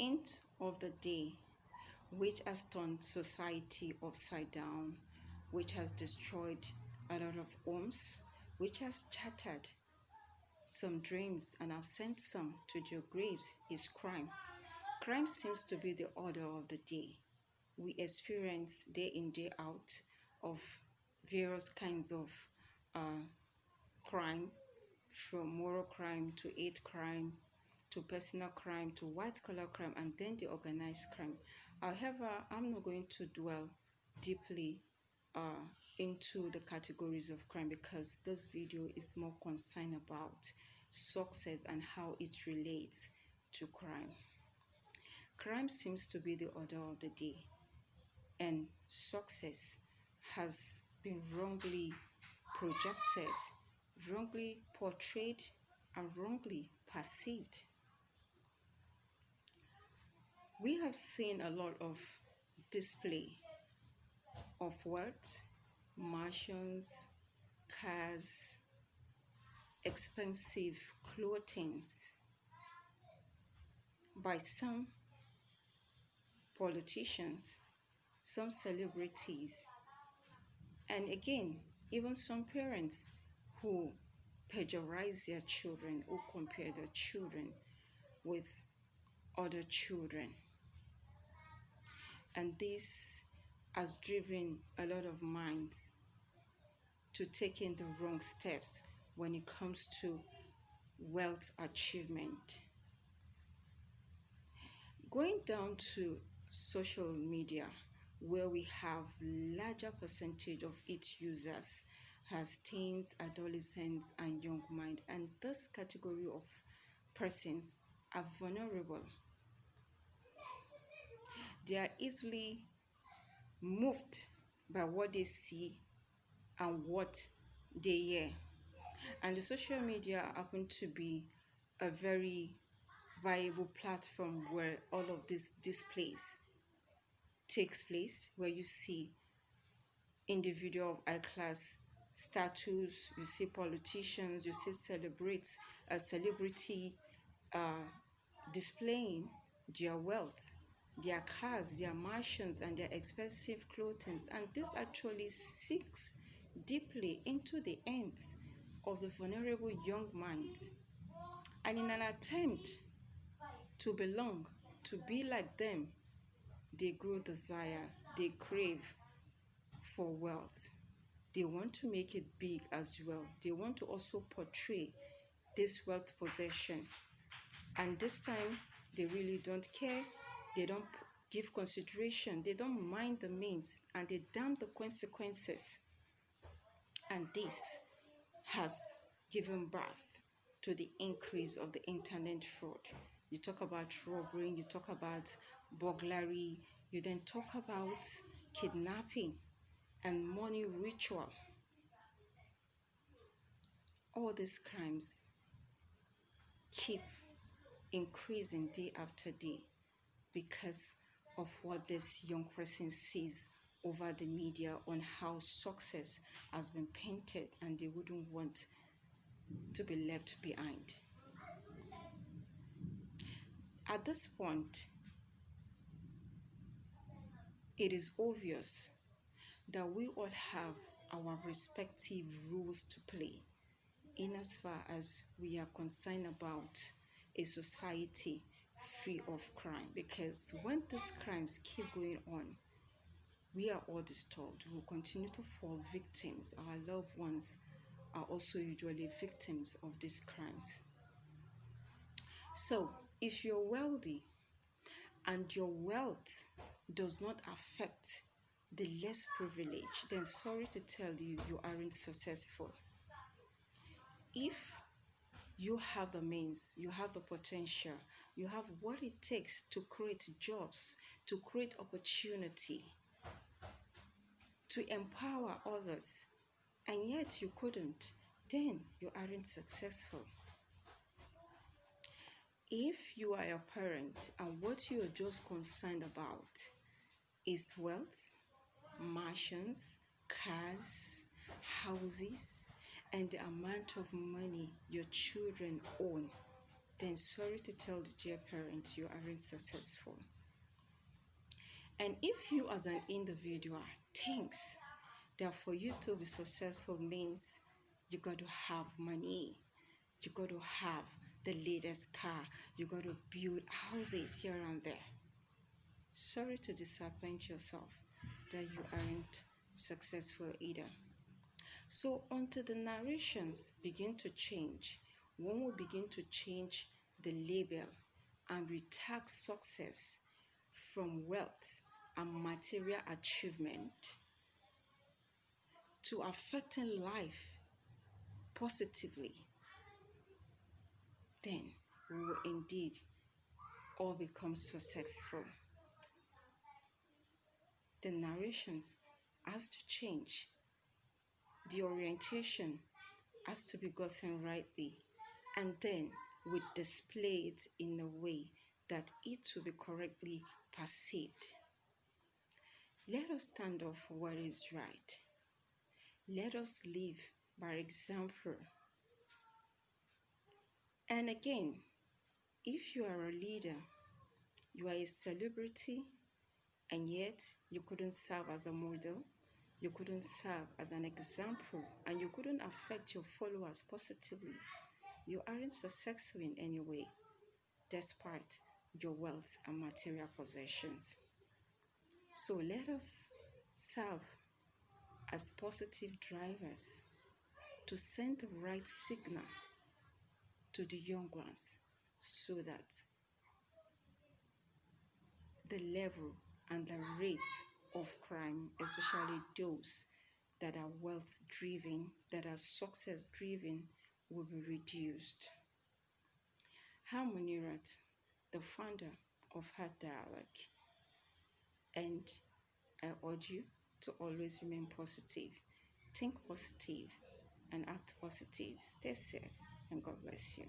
hint of the day, which has turned society upside down, which has destroyed a lot of homes, which has shattered some dreams and have sent some to their graves, is crime. Crime seems to be the order of the day. We experience day in, day out of various kinds of uh, crime, from moral crime to hate crime to personal crime to white collar crime and then the organized crime. However, I'm not going to dwell deeply uh, into the categories of crime because this video is more concerned about success and how it relates to crime. Crime seems to be the order of the day, and success has been wrongly projected, wrongly portrayed, and wrongly perceived. We have seen a lot of display of wealth, mansions, cars, expensive clothing by some politicians, some celebrities, and again, even some parents who pejorize their children, who compare their children with other children. And this has driven a lot of minds to taking the wrong steps when it comes to wealth achievement. Going down to social media, where we have larger percentage of its users as teens, adolescents, and young mind, and this category of persons are vulnerable. They are easily moved by what they see and what they hear. And the social media happen to be a very viable platform where all of this displays takes place, where you see individual of high class status, you see politicians, you see celebrates a celebrity uh, displaying their wealth, their cars, their mansions, and their expensive clothing. And this actually sinks deeply into the ends of the vulnerable young minds. And in an attempt to belong, to be like them, they grow desire, they crave for wealth. They want to make it big as well. They want to also portray this wealth possession. And this time, they really don't care. They don't give consideration. They don't mind the means, and they damn the consequences. And this has given birth to the increase of the internet fraud. You talk about robbery, you talk about burglary, you then talk about kidnapping and money ritual. All these crimes keep increasing day after day because of what this young person sees over the media on how success has been painted, and they wouldn't want to be left behind. At this point, it is obvious that we all have our respective roles to play in as far as we are concerned about a society free of crime. Because when these crimes keep going on, we are all disturbed. We will continue to fall victims. Our loved ones are also usually victims of these crimes. So, if you're wealthy and your wealth does not affect the less privileged, then sorry to tell you, you aren't successful. If you have the means, you have the potential, you have what it takes to create jobs, to create opportunity, to empower others, and yet you couldn't, then you aren't successful. If you are a parent and what you are just concerned about is wealth, mansions, cars, houses, and the amount of money your children own, then sorry to tell the dear parent you aren't successful. And if you as an individual thinks that for you to be successful means you got to have money, you got to have the latest car, you got to build houses here and there, sorry to disappoint yourself that you aren't successful either. So until the narrations begin to change, one will begin to change the label and retag success from wealth and material achievement to affecting life positively, then we will indeed all become successful. The narrations has to change. The orientation has to be gotten rightly, and then we display it in a way that it will be correctly perceived. Let us stand up for what is right. Let us live by example. And again, if you are a leader, you are a celebrity, and yet you couldn't serve as a model, you couldn't serve as an example, and you couldn't affect your followers positively, you aren't successful in any way, despite your wealth and material possessions. So let us serve as positive drivers to send the right signal to the young ones so that the level and the rate of crime, especially those that are wealth driven, that are success driven, will be reduced. Harmonirat, the founder of Heart Dialogue, and I urge you to always remain positive, think positive, and act positive. Stay safe, and God bless you.